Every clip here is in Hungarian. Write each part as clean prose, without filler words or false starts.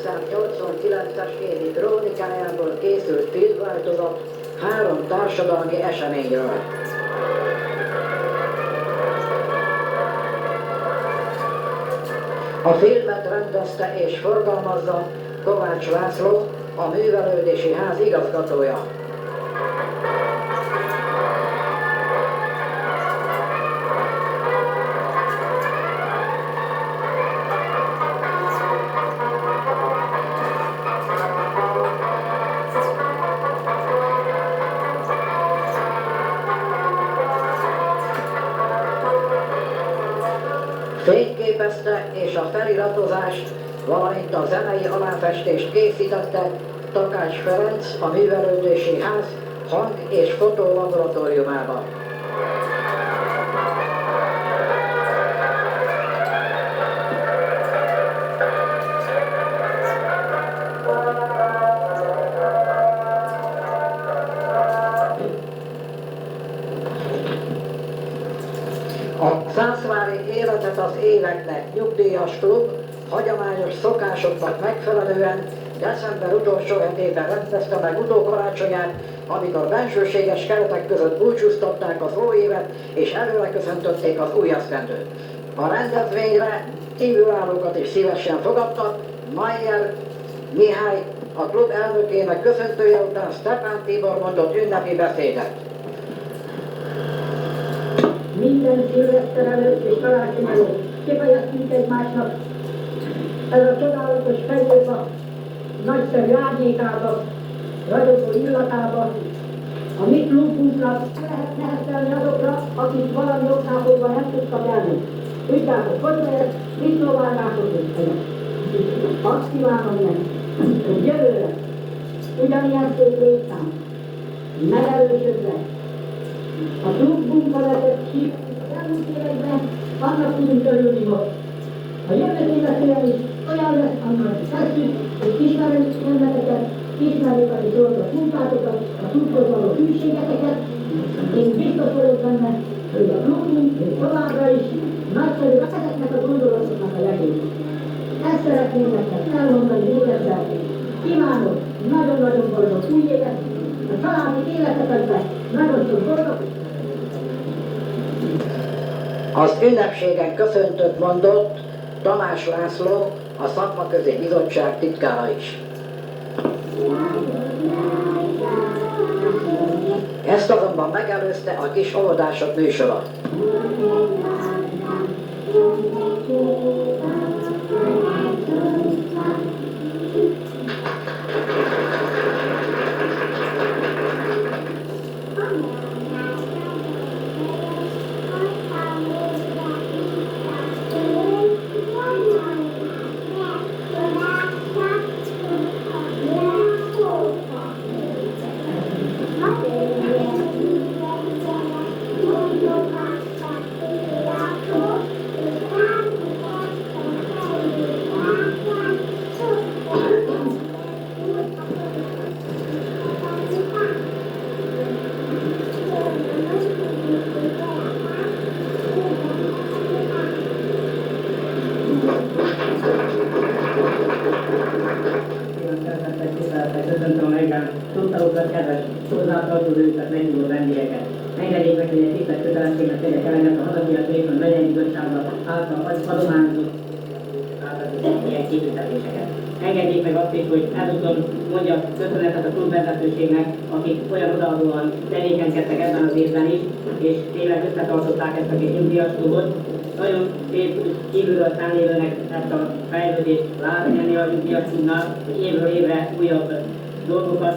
1989-es évi krónikájából készült filmváltozat 3 társadalmi eseményről. A filmet rendezte és forgalmazza Kovács László, a Művelődési Ház igazgatója. Fényképezte és a feliratozást, valamint a zenei aláfestést készítette Takács Ferenc, a Művelődési Ház hang- és fotolaboratóriumában. A Szászvári Életet az éveknek nyugdíjas klub hagyományos szokásoknak megfelelően december utolsó hetében rendezte meg utókarácsonyát, amikor bensőséges keretek között búcsúztatták az óévet és előre köszöntötték az új esztendőt. A rendezvényre kívülállókat is szívesen fogadtak. Mayer Mihály, a klub elnökének köszöntője után Stepán Tibor mondott ünnepi beszédet. Minden szilveszter előtt és karácsony előtt kifejeztünk egymásnak ez a csodálatos fejlőfa, nagyszerű árnyékába, ragyogó illatába, a mi klubunknak lehet neheztelni azokra, akik valami oknál fogva nem tudtak elni. Tudjátok, hogy lehet, mit próbálnátok összeget. Azt kívánom neki, hogy jövőre ugyanilyen szép létszám, megerősödve, a klubunk vezetett hív az elmúlt években, annak tudunk örülni most. A jövőt illetően is olyan lesz, annak tesszük, hogy ismerjük embereket, ismerjük a dolgot, munkátokat, a klubhoz való hűségeteket. Én biztos vagyok benne, hogy a klubunk továbbra is nagyszerű ezeknek a gondolatoknak a legjobb. Ezt szeretném nektek elmondani még egyszer. Kívánok nagyon-nagyon boldog új évet, a családi életetekben nagyon sok boldog. Az ünnepségen köszöntött mondott Tamás László, a Szakmaközi Bizottság titkára is. Ezt azonban megelőzte a kis óvodások műsora. Köszöntöm a reggel tudtalukat, kedves hozzátartozókat, megnyúló vendégeket. Engedjék meg, hogy egy tisztelt kötelességnek tegyek eleget a Hazafias Népön megyei bizottságban által adományozott ilyen képviseléseket. Engedjék meg azt is, hogy ezúton mondjak köszönetet a klubvezetőségnek, akik olyan odaadóan tevékenykedtek ebben az évben is, és tényleg összetartották ezt a két nyugdíjas klubot. Nagyon szép kívülről szemlélőnek ezt a fejlődést látni ennél a nyugdíjas klubnál, hogy évről évre újabb dolgokat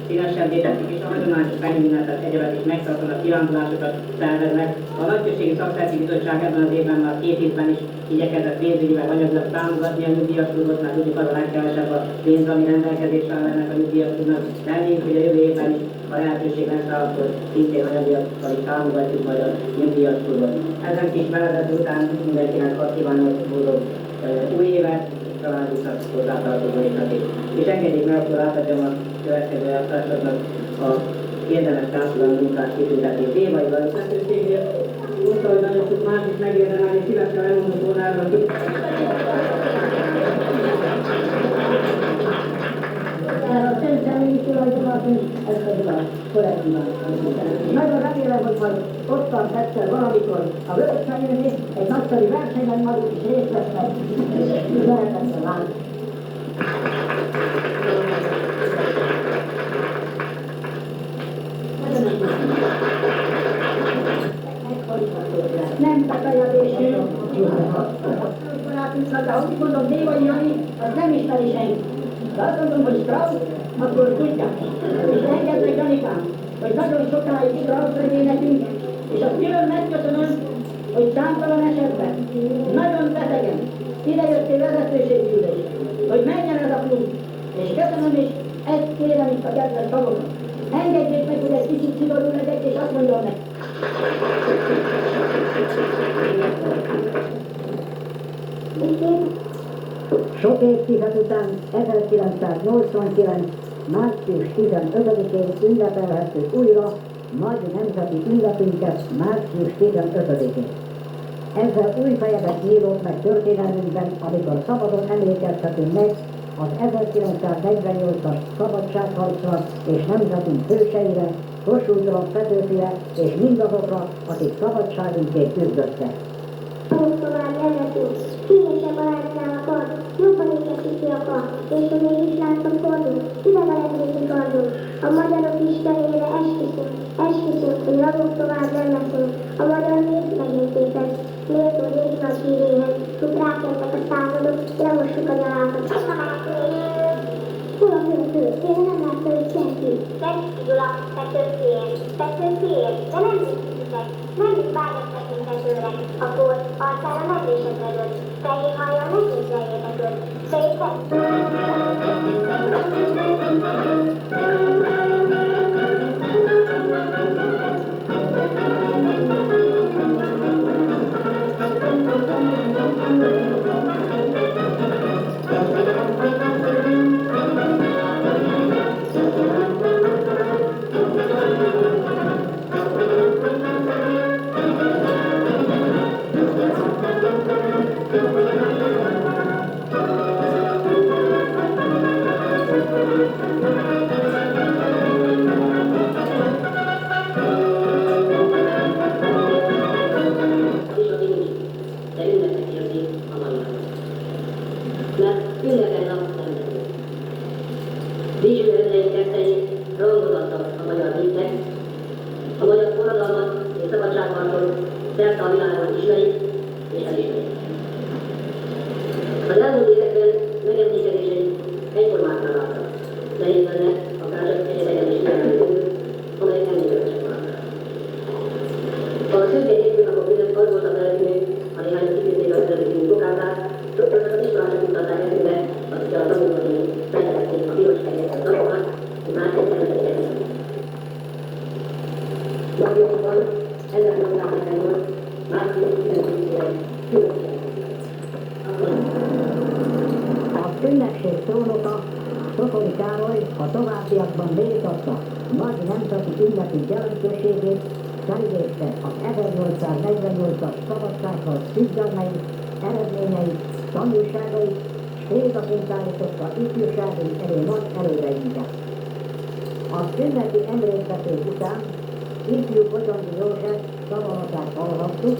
színesebbé tettük, és a hagyományos megnyugdíjat egyebet is megtartanak, kirándulásokat szerveznek. A Nagyközségi Szakszereti Bizottság ebben az évben már 2 évben is igyekezett pénzügyi meg anyagilag támogatni a nyugdíjas klubot, mert tudjuk az a legkevesebb a pénz, ami rendelkezésre áll ennek a nyugdíjas klubnak. Reméljük, hogy a jövő évben is a lehetőség lesz rá, akkor szintén anyagilag támogatjuk majd a nyugdíjas klubot. Ezen kis bevezető után mindenkinek azt kívánom, hogy boldog új évet, családuknak, hozzátartozóiknak is. És engedjék meg, akkor átadjam a következő elvtársaknak a érdemes társadalmi munkás kitüntetést. Évai vezetőségért, mondta, hogy nagyon sok más is megérdemelni, szívesen elmondott volna erről. ezt a kollektívát. Nagyon remélem, hogy majd ottan egyszer valamikor a Vörösfehérné egy nagyszerű versenyen maguk is részt vesznek, és szeretettel látni. Nem beteljedésű. Barátunknak, de ahogy mondom, Dévai Jani, az nem ismeri senki. De azt mondom, hogy Strauss, akkor tudják. És engedd meg, Janikám, hogy nagyon sokáig Strauss legyen nekünk, és azt külön megköszönöm, hogy számtalan esetben, nagyon betegen, idejöttél vezetőséggyűlésre, hogy menjen ez a klub. És köszönöm, és ezt kérem itt a kedves szavokat. Engedjék meg, hogy egy kicsit szigorú legyek, és azt mondom neki. Sok évtized után 1989. március 15-én ünnepelhettük újra nagy nemzeti ünnepünket március 15-én. Ezzel új fejezet nyílott meg történelmünkben, amikor szabadon emlékezhetünk meg az 1948-as szabadságharcra és nemzetünk hőseire, Kossuth Petőfire és mindazokra, akik szabadságunkért küzdöttek. Tovább elvetünk, hűvösebb a lányzálakon, jobban ékesíti a kar, és ha mégis látom fordul, üvegeletnéki kardul. A magyarok istenére esküszünk, hogy ragok tovább nem leszünk. A magyar nép megint képes, méltó rég nagy híréhez, hogy rákentek a századok, lemossuk a nyalákat. Hol a főfő? Én nem látta, hogy senki. Fekki Gyula, Petőfiért, de nem viccitek. Nem mit várnak nekünk tőle, akkor arcára megvésett előtt, fehér hajjal ne képzeljétek őt. Szépen! Az elmúlt években megemlékezései egyformátlan láttak, nehéz lenne akár csak egyetegen is kijelentünk, amelyek emlékezések maradtak. A szürke hétköznapok között az volt a feltűnő, a néhány kitűzték a vezetőségünk okátát, sokszor az iskolások mutatták eszünkbe, akikkel a tanulmányi feltették a piros fejeket napokat, hogy már egyszer vezetőségek. Nagyobban ennek a mutatásán volt március 15-ére különböző. A ünnepség szónoka Szokoli Károly a továbbiakban létadta nagy nemzeti ünnepünk jelentőségét, felidézte az 1848-as szabadságharc küzdelmeit, eredményeit, tanulságait, s példaként állította ifjúsági elő nagy erődeinket. Az ünnepi emlékvetés után ifjú Kocsondi József szavalatát hallhattuk,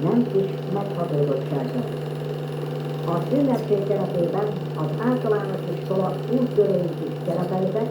nem kis meghatódottsággal. A ünnepség keretében az általános iskola úttörőink is szerepeltek,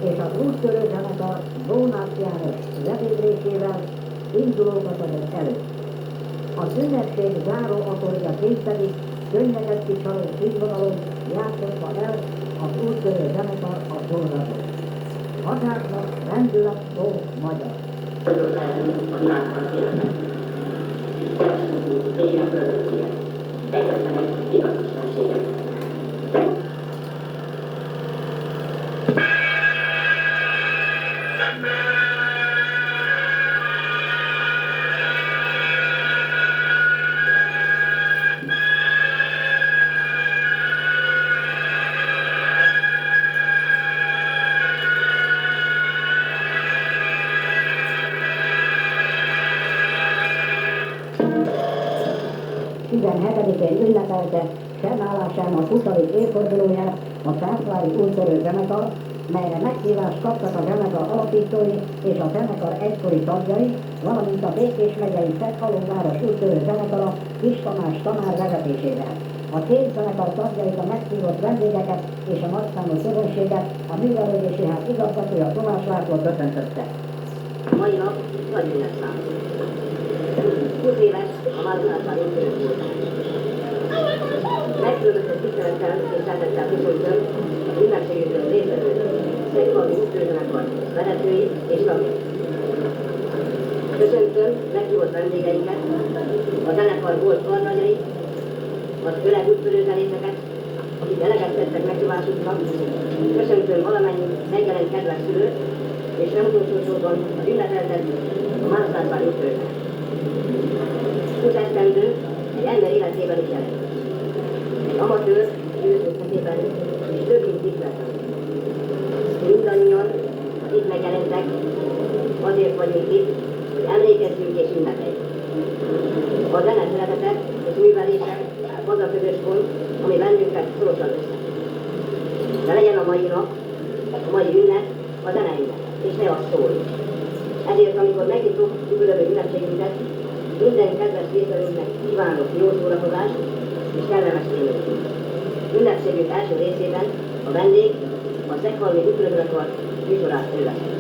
és az úttörő zenekar Bónász János vezénylésével indulókat adott elő. Az ünnepség záró akkordjaként pedig könnyeket kicsaló színvonalon játszotta el az úttörő zenekar a sorzatot. Határnak rendület szó magyar. Én ünnepelte fennállásának 20. évfordulóját a Szászvári úttörő zenekar, melyre meghívást kaptak a zenekar alapítói és a zenekar egykori tagjai, valamint a Békés megyei Szenthalomváros úttörő zenekara Kis Tamás tanár vezetésével. A két zenekar tagjait, a meghívott vendégeket és a nagyszámú közönséget a művelődési ház igazgatója Tomás László köszöntötte. Mai nap nagy ünnep számunkra. 20 éves a Mártonátvány úttörő volt. Megkülönbözött tisztelettel és szeretettel köszöntöm az ünnepségükön résztvevő Szenthalmi úttörőzenekar vezetői és tagjai. Köszöntöm meghívott vendégeinket, a zenekar volt karnagyait, az öreg úttörőzenészeket, akik eleget tettek meghívásuknak. Köszöntöm valamennyi megjelent kedves szülőt, és nem utolsó sorban az ünnepeltet a Mártonátvány úttörőnek. 20 esztendő egy ember életében is jelent. Egy amatőr győzőzetében és több mint tiszteltem. Mindannyian itt megjelentek, azért vagyunk itt, hogy emlékezzünk és ünnepeljünk. A zene szeretete és művelése az a közös pont, ami bennünket szorosan össze. De legyen a mai nap, a mai ünnep, a zene ünnep, és ne az szól. Ezért, amikor megnyitom üdvözlő ünnepségünket, minden kedves résztvevőnknek kívánok jó szórakozást és kellemes élőt. Ünnepségünk első részében a vendég a Szenthalmi úttörőzenekar műsorát előveszi.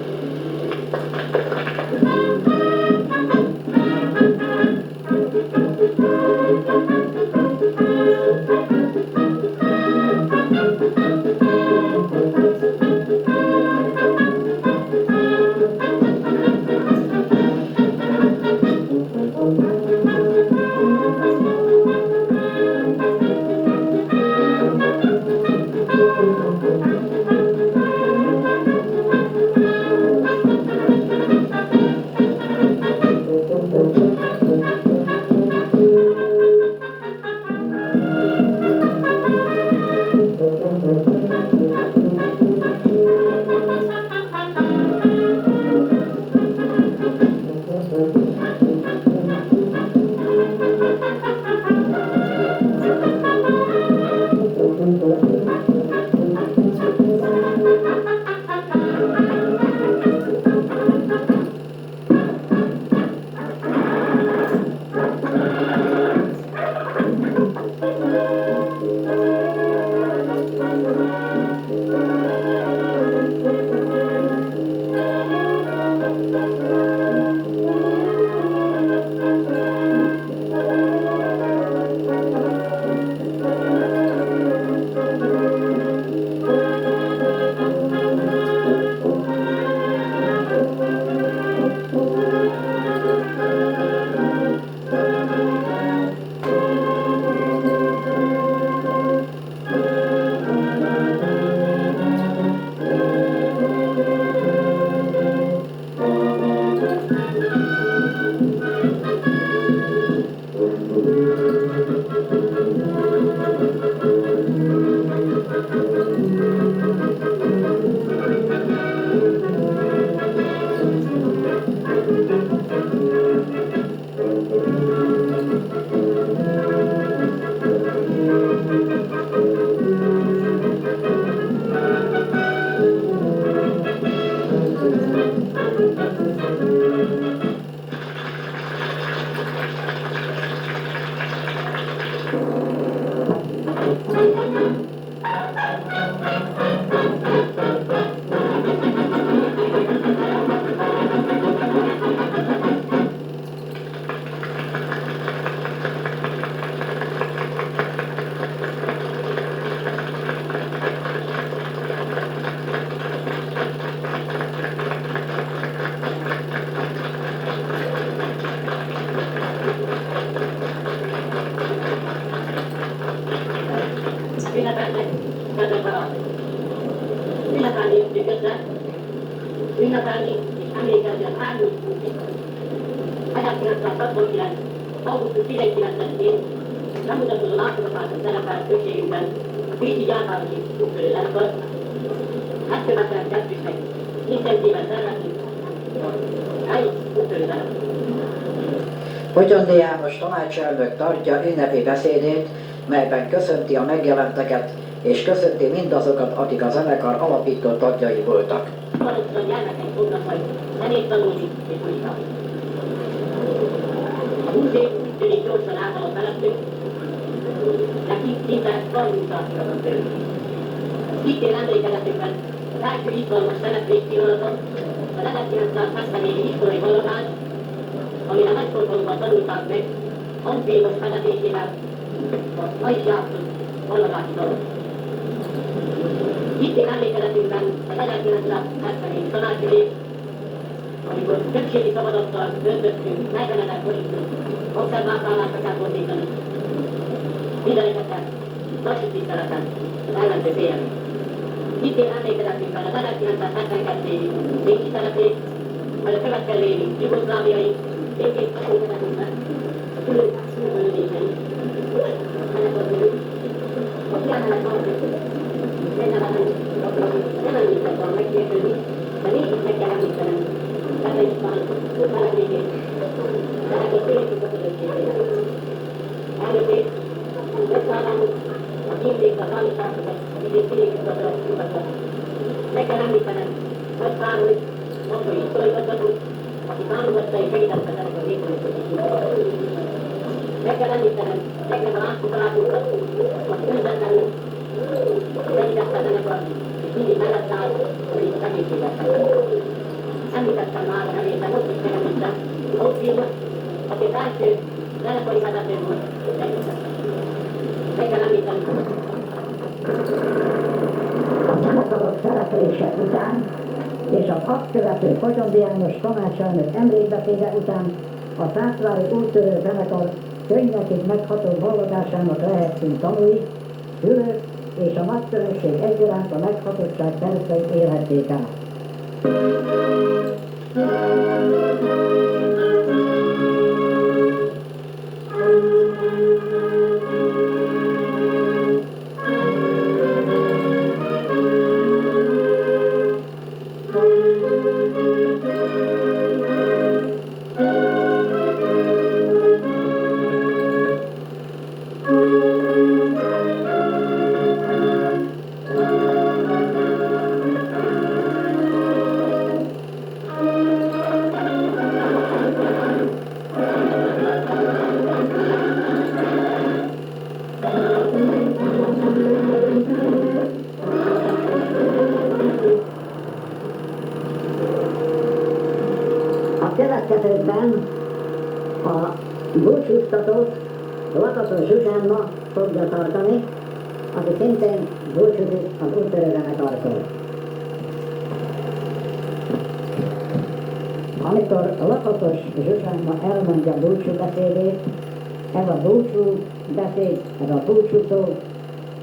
Ünnepelni össze, ünnepelni és emlékezni az árnyújt útjékra. 1969. augusztus 19-én bemutatkozó látogatáson szerepelt községünkben a Pécsi Gyárvárosi úttörő zenekar. Ezt követően kezdjük meg intenzíven szervezni a helyi úttörő zenekar. Potyondi János tanácselnök tartja ünnepi beszédét, melyben köszönti a megjelenteket és köszönti mindazokat, akik a zenekar alapító tagjai voltak. Valószínűleg gyermekek fognak majd zenét tanulni és muzsikálni. A 20 év úgy tűnik gyorsan átaladt felettünk, neki szinte 30-al van tőlünk. Hittél emlékezetükben az első izgalmas szereplés pillanaton az 1970 évi iskolai vallomány, amire nagykorban tanulták meg, hangfilmos vezetésével a ma is játszott vallamási dalok. Hittél emlékezetünkben az 1970 évi tanácsülés, amikor többségi szavazattal döntöttünk 40 000 forintú koncertvásállásra kell fordítani. Minden esetre nagy tiszteleten az ellenző félelmi. Hittél emlékezetünkben az 1972 évi béki szereplés, majd a következő évi jugoszláviai békés emlékezetünkben a szülőlődései. Ennek az ő, a kiemelett valószínű, nem említett volna megkérdőzni, de mégis meg kell említenem. Ebben is van felelősségét, de ebben szélesük a közösségére. Elnökét, összeállamos, a kínzék a szállításokat, idén kilékítatva nyugatva. Meg kell említenem, hogy Károly, Moszkvai iskolaigazgató, aki támogatta és segítette ennek a néppolitikai. Meg kell említenem, tegnap a látszokalásunkat, aki önzetlenül segítette ennek a és mindig mellett áll, hogy az egészséget szedett. Említettem már a nevét, de most is megemlítem, Hofilmot, aki az első zenekari vezető volt, meg kell említeni. A zenekarok szereplése után és az azt követő Pozsondi János tanácselnök emlékbeszéde után a Szászvári Úttörő zenekar könnyekig megható vallodásának lehettünk tanulni, szülők és a nagyközönség egyaránt a meghatottság perceit élhették át. Következőkben a búcsúztatót Lakatos Zsuzsánna fogja tartani, aki szintén búcsúzik az Úttörő zenekartól. Amikor Lakatos Zsuzsánna elmondja búcsúbeszédét, ez a búcsúbeszéd, ez a búcsúszó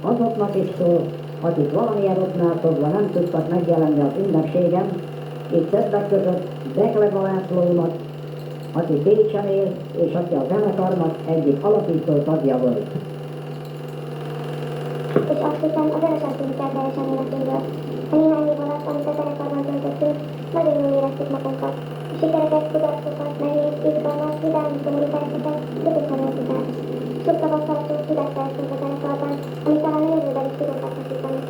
azoknak is szól, akik valamilyen oknál fogva nem tudtak megjelenni az ünnepségen, itt többek között Dekleva Lászlónak, aki Pécsen él, és aki a zenekarnak egyik alapító tagja volt. És azt hiszem, a vörösasszony kedvelesen életéből. A néhány év alatt, amit a zenekarban töltöttünk, nagyon jól éreztük magunkat. A sikereket, kudarcokat, nehéz, izgalmas, vidám, szomorú perceket közösen éltük el. Sok tapasztalatot tudatszereztünk a zenekarban, amit talán a jövőben is tudunk hasznosítani.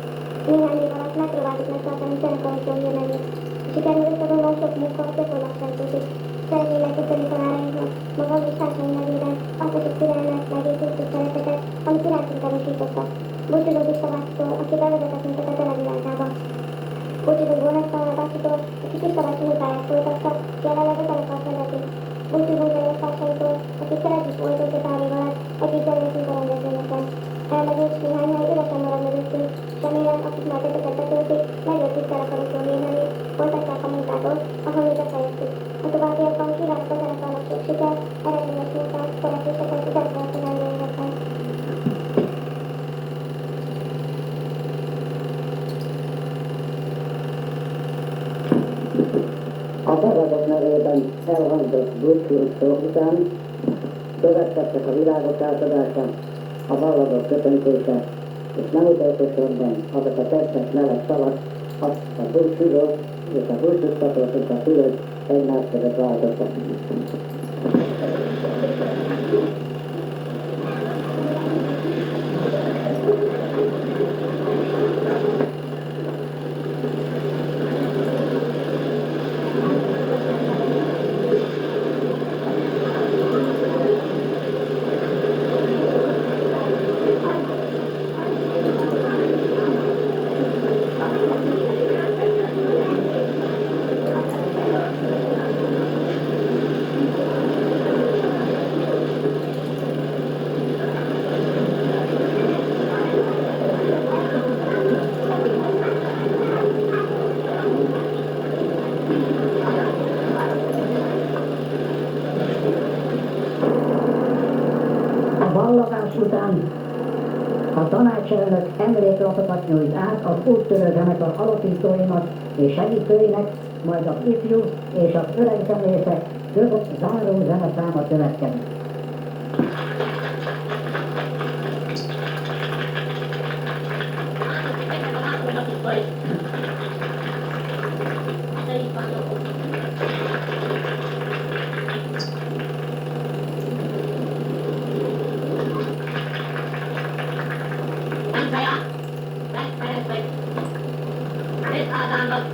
Néhány év alatt megpróbáltuk megtartani zenekarunktól hírnevét. Sikerül összevonnom sok munka, gyakorlatszerződés. Szeretném megköszönni tanárainknak, magam és társaim nevében azt a sok türelmet, megértést és szeretetet, amit irántunk tanúsítottak. Búcsúzunk Visszavácstól, aki bevezetett minket a zenevilágába. Búcsúzunk Bornesztalán bácsitól, aki Kistavácsi munkáját folytattak, jelenleg a zenekart vezeti. Búcsúzunk Elősztársaitól, akik szeretjük voltunk a pár év alatt, együtt előttünk a rendezvényeken. Elmegyünk, néhányan üresen marad mögöttünk, és remélem, akik már ezeket betöltik, megértik zenekarunktól hírnevét, folytatják a munkátot, ahol mi befejeztük. A továbbiakban kívánok a zenekarnak sok sikert, eredményes munkát, szerepléseket, zenekarnak elményekkel. A tagadok nevében elhangzott búcsú szó után következtek a világok átadása, a balladok köszöntése, és nem utolsó sorban azok a tetszett neves szavak, azt a búcsúzó és a búcsúztatót és a szülők egymás között változtak. A tanácselnök emléklapokat nyújt át az úttörő zenekar alapítóinak és segítőinek, majd az ifjú és az öreg zenészek több záró zeneszáma következik. Ádámnak